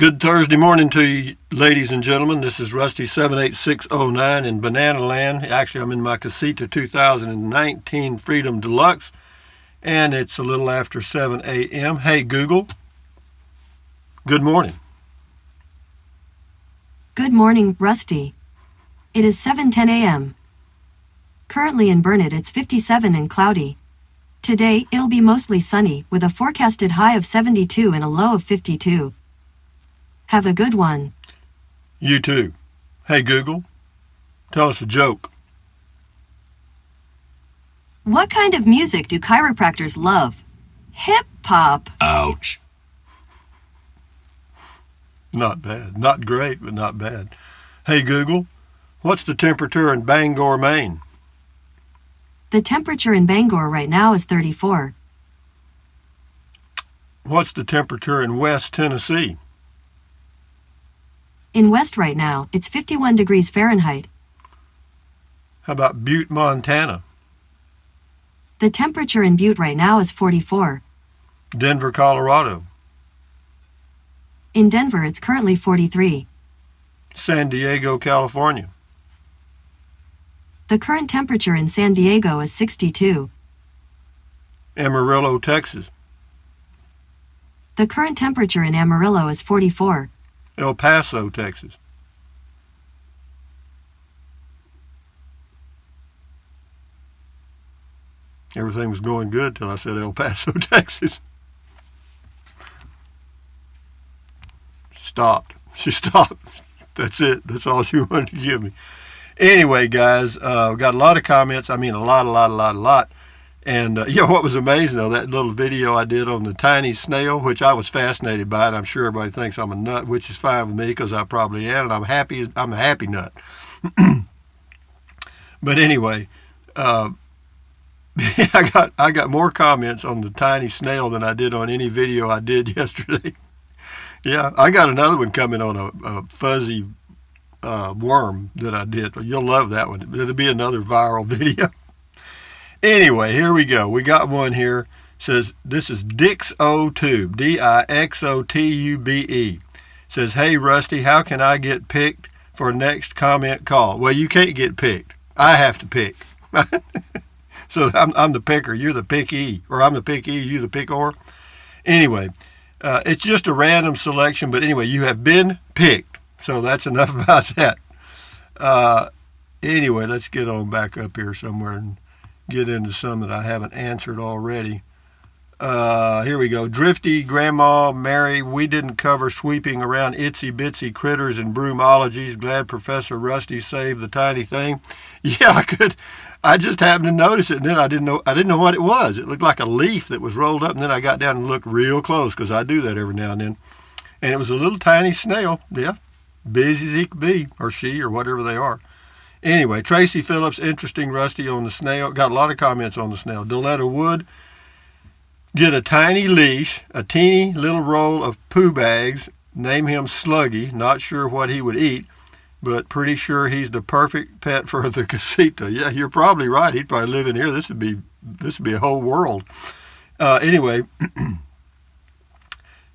Good Thursday morning to you, ladies and gentlemen. This is Rusty 78609 in Banana Land. Actually, I'm in my Casita 2019 Freedom Deluxe, and it's a little after 7 a.m. Hey, Google. Good morning. Good morning, Rusty. It is 7:10 a.m. Currently in Burnett it's 57 and cloudy. Today, it'll be mostly sunny, with a forecasted high of 72 and a low of 52. Have a good one. You too. Hey, Google. Tell us a joke. What kind of music do chiropractors love? Hip-hop. Ouch. Not bad. Not great, but not bad. Hey, Google. What's the temperature in Bangor, Maine? The temperature in Bangor right now is 34. What's the temperature in West Tennessee? In West right now, it's 51 degrees Fahrenheit. How about Butte, Montana? The temperature in Butte right now is 44. Denver, Colorado? In Denver, it's currently 43. San Diego, California? The current temperature in San Diego is 62. Amarillo, Texas? The current temperature in Amarillo is 44. El Paso, Texas? Everything was going good till I said El Paso, Texas. Stopped. She stopped. That's it. That's all she wanted to give me. Anyway, guys, we've got a lot of comments. I mean, a lot. And, what was amazing, though, that little video I did on the tiny snail, which I was fascinated by, and I'm sure everybody thinks I'm a nut, which is fine with me because I probably am, and I'm a happy nut. But anyway, I got more comments on the tiny snail than I did on any video I did yesterday. Yeah, I got another one coming on a fuzzy worm that I did. You'll love that one. It'll be another viral video. Anyway, here we go. We got one here. It says, this is Dixotube, Dixotube. It says, hey, Rusty, how can I get picked for next comment call? Well, you can't get picked. I have to pick. So I'm the picker, you're the pickee. Or I'm the pickee, you the pickor. Anyway, it's just a random selection, but anyway, you have been picked. So that's enough about that. Anyway, let's get on back up here somewhere and get into some that I haven't answered already. Here we go. Drifty, Grandma, Mary, we didn't cover sweeping around itsy-bitsy critters and broomologies. Glad Professor Rusty saved the tiny thing. Yeah, I could. I just happened to notice it, and then I didn't know what it was. It looked like a leaf that was rolled up, and then I got down and looked real close, because I do that every now and then. And it was a little tiny snail. Yeah, busy as he could be, or she, or whatever they are. Anyway, Tracy Phillips, interesting, Rusty, on the snail. Got a lot of comments on the snail. Deletta Wood, get a tiny leash, a teeny little roll of poo bags, name him Sluggy, not sure what he would eat, but pretty sure he's the perfect pet for the casita. Yeah, you're probably right. He'd probably live in here. This would be a whole world. Anyway,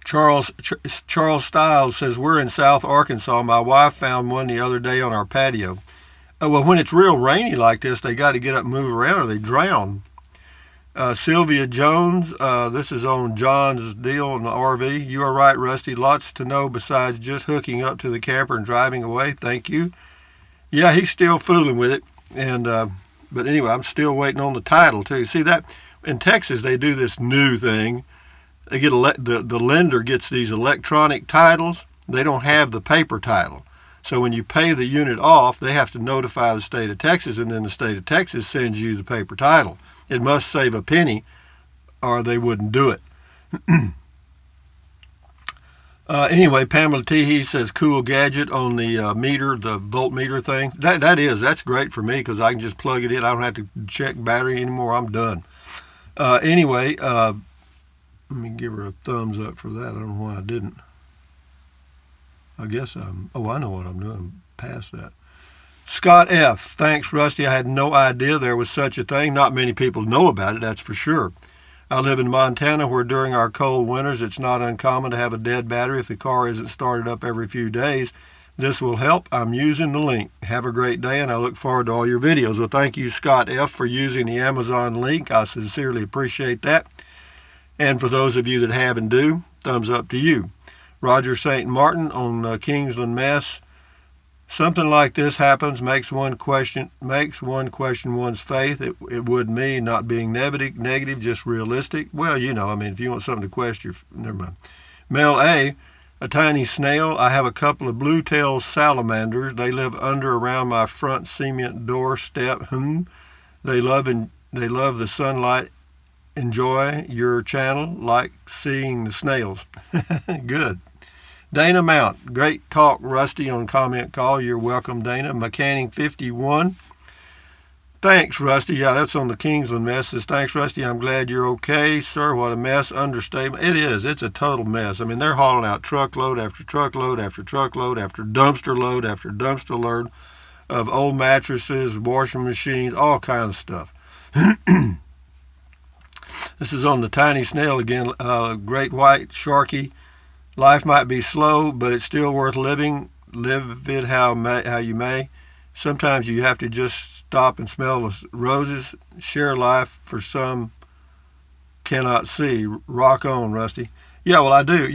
Charles Stiles says, we're in South Arkansas. My wife found one the other day on our patio. Well, when it's real rainy like this, they got to get up and move around or they drown. Sylvia Jones, this is on John's deal in the RV. You are right, Rusty. Lots to know besides just hooking up to the camper and driving away. Thank you. Yeah, he's still fooling with it. And but anyway, I'm still waiting on the title, too. See, that in Texas, they do this new thing. They get the lender gets these electronic titles. They don't have the paper title. So when you pay the unit off, they have to notify the state of Texas, and then the state of Texas sends you the paper title. It must save a penny, or they wouldn't do it. Anyway, Pamela Teehee says, cool gadget on the meter, the voltmeter thing. That's great for me, because I can just plug it in. I don't have to check battery anymore. I'm done. Anyway, let me give her a thumbs up for that. I don't know why I didn't. I guess I know what I'm doing. I'm past that. Scott F. Thanks, Rusty. I had no idea there was such a thing. Not many people know about it, that's for sure. I live in Montana where during our cold winters it's not uncommon to have a dead battery if the car isn't started up every few days. This will help. I'm using the link. Have a great day, and I look forward to all your videos. Well, thank you, Scott F., for using the Amazon link. I sincerely appreciate that. And for those of you that have and do, thumbs up to you. Roger St. Martin on Kingsland, Mass. Something like this happens makes one question one's faith. It would me, not being negative, just realistic. Well, if you want something to question, never mind. Mel A tiny snail. I have a couple of blue-tailed salamanders. They live around my front cement doorstep. They love the sunlight. Enjoy your channel, like seeing the snails. Good. Dana Mount, great talk, Rusty, on comment call. You're welcome, Dana. Mechanic 51. Thanks, Rusty. Yeah, that's on the Kingsland mess. Says, thanks, Rusty. I'm glad you're okay, sir. What a mess. Understatement. It is. It's a total mess. I mean, they're hauling out truckload after truckload after truckload after dumpster load after dumpster load of old mattresses, washing machines, all kinds of stuff. This is on the tiny snail again. Great white sharky. Life might be slow, but it's still worth living. Live it how you may. Sometimes you have to just stop and smell the roses. Share life for some cannot see. Rock on, Rusty. Yeah, well, I do.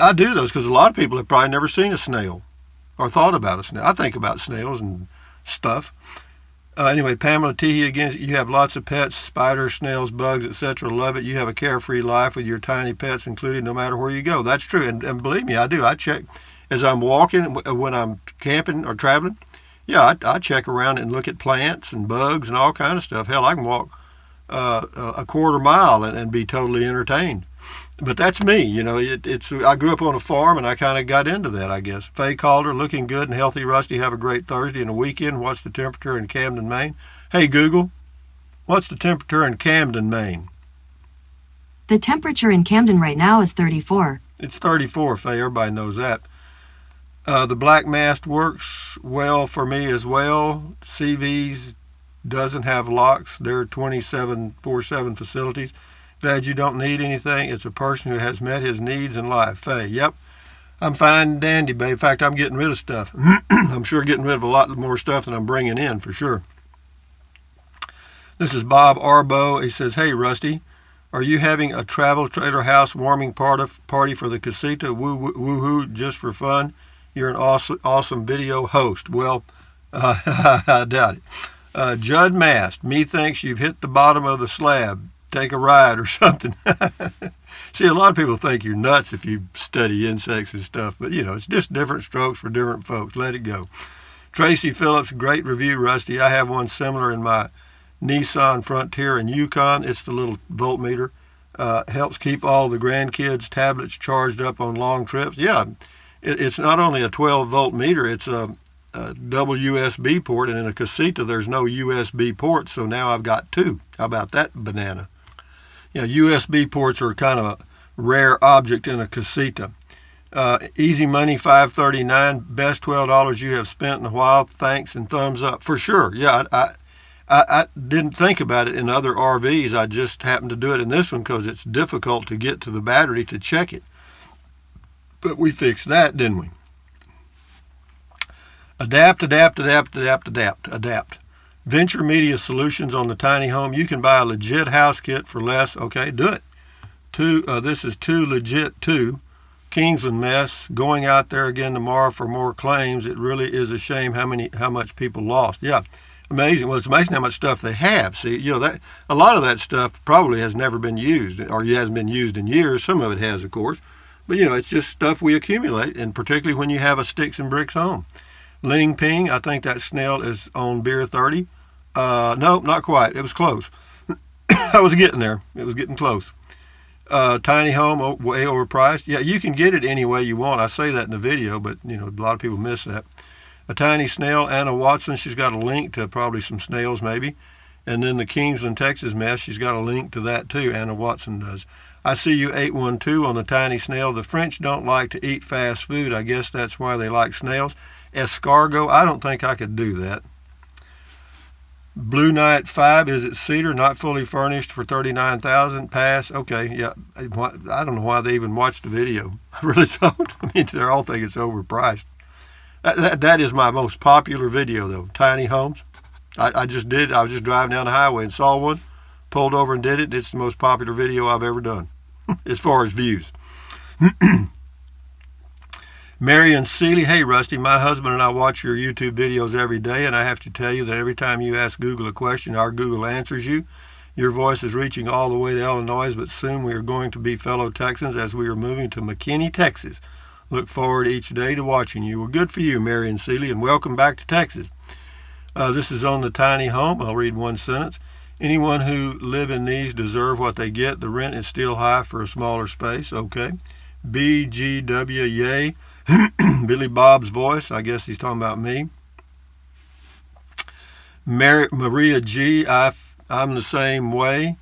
I do those because a lot of people have probably never seen a snail or thought about a snail. I think about snails and stuff. Anyway, Pamela Teehee again, you have lots of pets, spiders, snails, bugs, etc. Love it. You have a carefree life with your tiny pets included no matter where you go. That's true. And believe me, I do. I check as I'm walking, when I'm camping or traveling. Yeah, I check around and look at plants and bugs and all kind of stuff. Hell, I can walk a quarter mile and be totally entertained. But that's me, I grew up on a farm and I kind of got into that, I guess. Faye Calder, looking good and healthy, Rusty. Have a great Thursday and a weekend. What's the temperature in Camden, Maine? Hey, Google, what's the temperature in Camden, Maine? The temperature in Camden right now is 34. It's 34, Faye. Everybody knows that. The black mast works well for me as well. CV's doesn't have locks. They're 24/7 facilities. Glad you don't need anything. It's a person who has met his needs in life. Faye, yep. I'm fine and dandy, babe. In fact, I'm getting rid of stuff. I'm sure getting rid of a lot more stuff than I'm bringing in, for sure. This is Bob Arbo. He says, hey, Rusty, are you having a travel trailer house warming party for the casita? Woo-hoo, just for fun? You're an awesome video host. Well, I doubt it. Judd Mast, methinks you've hit the bottom of the slab. Take a ride or something. See, a lot of people think you're nuts if you study insects and stuff, but it's just different strokes for different folks. Let it go. Tracy Phillips, great review, Rusty. I have one similar in my Nissan Frontier in Yukon. It's the little voltmeter. Helps keep all the grandkids' tablets charged up on long trips. Yeah, it's not only a 12-volt meter, it's a double USB port, and in a casita there's no USB port, so now I've got two. How about that banana? USB ports are kind of a rare object in a casita. Easy Money 539, best $12 you have spent in a while. Thanks and thumbs up. For sure. Yeah, I didn't think about it in other RVs. I just happened to do it in this one because it's difficult to get to the battery to check it. But we fixed that, didn't we? Adapt. Venture Media Solutions on the tiny home. You can buy a legit house kit for less. Okay, do it. This is too legit too. Kingsland mess. Going out there again tomorrow for more claims. It really is a shame how much people lost. Yeah, amazing. Well, it's amazing how much stuff they have. See, that a lot of that stuff probably has never been used, or hasn't been used in years. Some of it has, of course, but it's just stuff we accumulate, and particularly when you have a sticks and bricks home. Ling Ping, I think that snail is on beer 30. No, not quite. It was close. I was getting there. It was getting close. Tiny home, way overpriced. Yeah, you can get it any way you want. I say that in the video, but a lot of people miss that. A tiny snail, Anna Watson. She's got a link to probably some snails, maybe. And then the Kingsland, Texas mess. She's got a link to that too. Anna Watson does. I see you 812 on the tiny snail. The French don't like to eat fast food. I guess that's why they like snails. Escargot, I don't think I could do that. Blue Knight 5, is it cedar, not fully furnished for $39,000? Pass. Okay, yeah. I don't know why they even watched the video. I really don't. I mean, they all think it's overpriced. That is my most popular video, though. Tiny homes. I was just driving down the highway and saw one, pulled over and did it. It's the most popular video I've ever done, as far as views. Marion Seeley, hey Rusty, my husband and I watch your YouTube videos every day, and I have to tell you that every time you ask Google a question, our Google answers you. Your voice is reaching all the way to Illinois, but soon we are going to be fellow Texans as we are moving to McKinney, Texas. Look forward each day to watching you. Well, good for you, Marion Seeley, and welcome back to Texas. This is on the tiny home. I'll read one sentence. Anyone who live in these deserve what they get. The rent is still high for a smaller space. Okay. BGW, yay. Billy Bob's voice. I guess he's talking about me. Maria G. I'm the same way.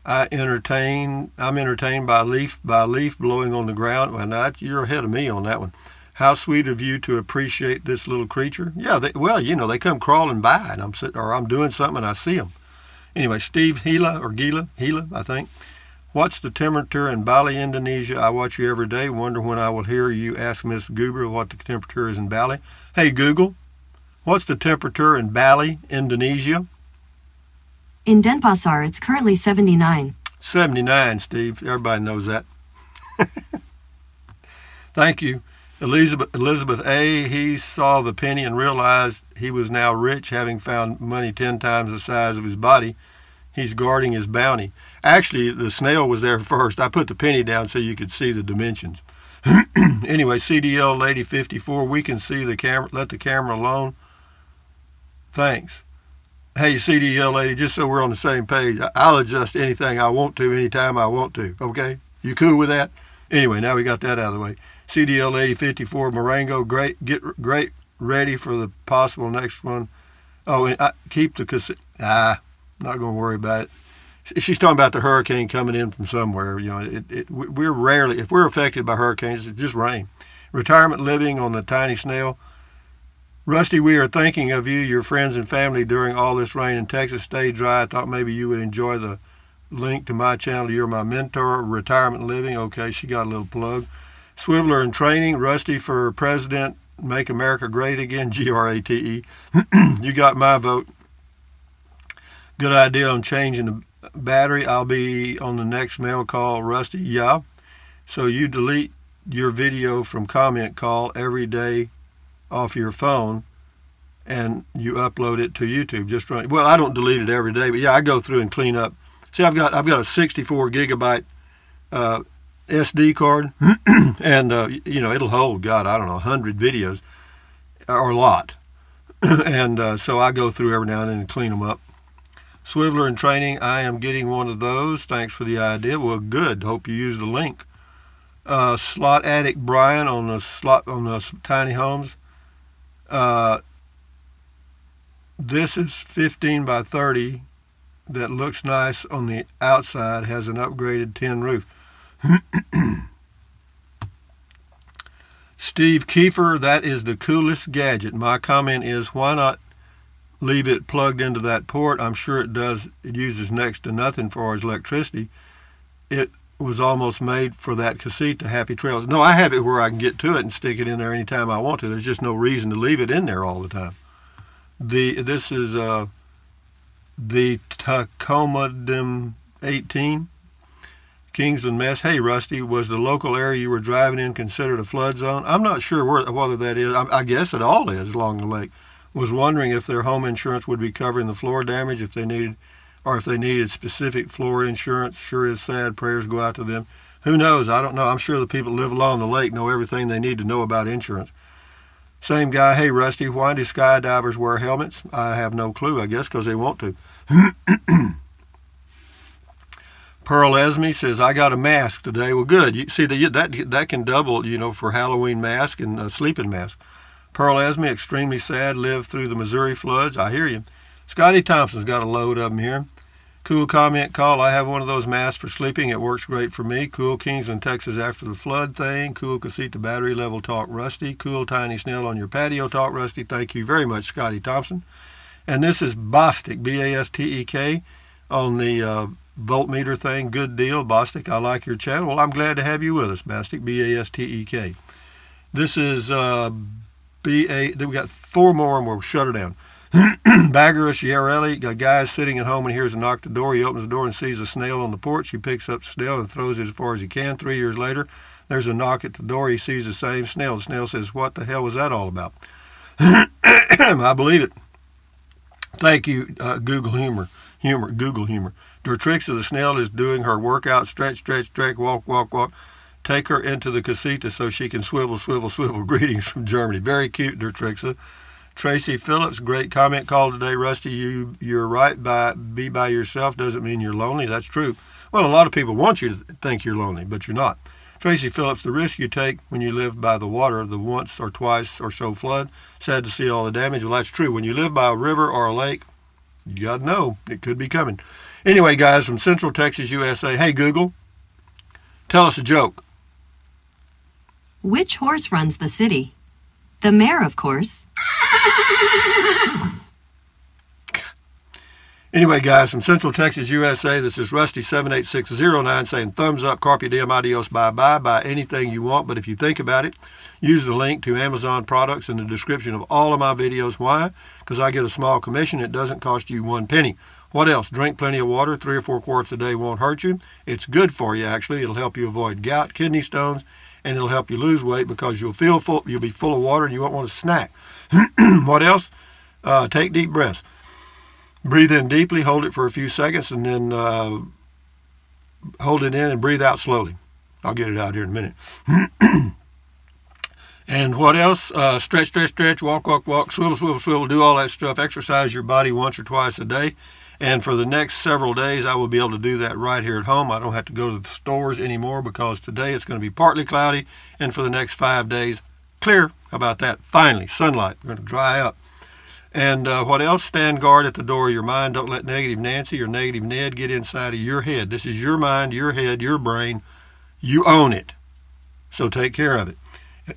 I'm entertained by leaf blowing on the ground. Well, you're ahead of me on that one. How sweet of you to appreciate this little creature. Yeah, they come crawling by, and I'm doing something and I see them. Anyway, Steve Gila, I think. What's the temperature in Bali, Indonesia? I watch you every day. Wonder when I will hear you ask Miss Google what the temperature is in Bali. Hey, Google, what's the temperature in Bali, Indonesia? In Denpasar, it's currently 79. 79, Steve. Everybody knows that. Thank you. Elizabeth A., he saw the penny and realized he was now rich, having found money 10 times the size of his body. He's guarding his bounty. Actually, the snail was there first. I put the penny down so you could see the dimensions. Anyway, CDL Lady 54, we can see the camera. Let the camera alone. Thanks. Hey, CDL Lady, just so we're on the same page, I'll adjust anything I want to anytime I want to, okay? You cool with that? Anyway, now we got that out of the way. CDL Lady 54, Marengo, get ready for the possible next one. Oh, and keep the cassette. Not going to worry about it. She's talking about the hurricane coming in from somewhere. You know, we're rarely, if we're affected by hurricanes, it's just rain. Retirement living on the tiny snail. Rusty, we are thinking of you, your friends and family during all this rain in Texas. Stay dry. I thought maybe you would enjoy the link to my channel. You're my mentor. Retirement living. Okay, she got a little plug. Swiveler in training. Rusty for president. Make America great again. GRATE. You got my vote. Good idea on changing the battery. I'll be on the next mail call. Rusty, yeah. So you delete your video from comment call every day off your phone and you upload it to YouTube. Just run. Well, I don't delete it every day, but yeah, I go through and clean up. See, I've got a 64 gigabyte SD card, and it'll hold, God, I don't know, 100 videos or a lot, and so I go through every now and then and clean them up. Swiveler in training, I am getting one of those. Thanks for the idea. Well, good. Hope you use the link. Slot Addict Brian on the tiny homes. This is 15 by 30 that looks nice on the outside, has an upgraded tin roof. Steve Kiefer, that is the coolest gadget. My comment is, why not leave it plugged into that port? I'm sure it does. It uses next to nothing for its electricity. It was almost made for that cassette, Happy Trails. No, I have it where I can get to it and stick it in there anytime I want to. There's just no reason to leave it in there all the time. This is the Tacoma Dim 18. Kingsland Mess. Hey, Rusty, was the local area you were driving in considered a flood zone? I'm not sure whether that is. I guess it all is along the lake. Was wondering if their home insurance would be covering the floor damage if they needed specific floor insurance. Sure is sad. Prayers go out to them. Who knows? I don't know. I'm sure the people that live along the lake know everything they need to know about insurance. Same guy. Hey, Rusty, why do skydivers wear helmets? I have no clue. I guess because they want to. Pearl Esme says, I got a mask today. Well, good. You see, that can double, for Halloween mask and sleeping mask. Pearl Esme, extremely sad, lived through the Missouri floods. I hear you. Scotty Thompson's got a load of them here. Cool comment call. I have one of those masks for sleeping. It works great for me. Cool Kingsland, Texas after the flood thing. Cool Casita battery level talk Rusty. Cool Tiny Snail on your patio talk Rusty. Thank you very much, Scotty Thompson. And this is Bostic, B-A-S-T-E-K, on the voltmeter thing. Good deal, Bostic. I like your channel. Well, I'm glad to have you with us, Bostic, B-A-S-T-E-K. This is we got 4 more and we'll shut her down. Baggerus Yareli, a guy is sitting at home and hears a knock at the door. He opens the door and sees a snail on the porch. He picks up the snail and throws it as far as he can. 3 years later, there's a knock at the door. He sees the same snail. The snail says, "What the hell was that all about?" I believe it. Thank you, Google Humor. Google Humor. The tricks of the snail is doing her workout, stretch, stretch, stretch, walk, walk, walk. Take her into the casita so she can swivel, swivel, swivel. Greetings from Germany. Very cute, Dertrixa. Tracy Phillips, great comment call today, Rusty. You're right. Be by yourself doesn't mean you're lonely. That's true. Well, a lot of people want you to think you're lonely, but you're not. Tracy Phillips, the risk you take when you live by the water, the once or twice or so flood, sad to see all the damage. Well, that's true. When you live by a river or a lake, you got to know it could be coming. Anyway, guys, from Central Texas, USA, hey, Google, tell us a joke. Which horse runs the city? The mayor, of course. Anyway, guys, from Central Texas, USA, this is Rusty78609 saying thumbs up, carpe diem, adios, bye-bye. Buy anything you want, but if you think about it, use the link to Amazon products in the description of all of my videos. Why? Because I get a small commission. It doesn't cost you 1 penny. What else? Drink plenty of water. 3 or 4 quarts a day won't hurt you. It's good for you, actually. It'll help you avoid gout, kidney stones, and it'll help you lose weight because you'll be full of water and you won't want to snack. What else? Take deep breaths. Breathe in deeply, hold it for a few seconds, and then hold it in and breathe out slowly. I'll get it out here in a minute. And what else? Stretch, stretch, stretch, walk, walk, walk, swivel, swivel, swivel, do all that stuff. Exercise your body once or twice a day. And for the next several days, I will be able to do that right here at home. I don't have to go to the stores anymore because today it's going to be partly cloudy. And for the next 5 days, clear. How about that? Finally, sunlight. We're going to dry up. And what else? Stand guard at the door of your mind. Don't let negative Nancy or negative Ned get inside of your head. This is your mind, your head, your brain. You own it. So take care of it.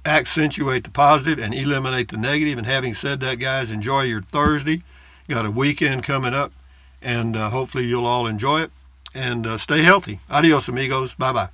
Accentuate the positive and eliminate the negative. And having said that, guys, enjoy your Thursday. Got a weekend coming up. And hopefully you'll all enjoy it. And stay healthy. Adios, amigos. Bye-bye.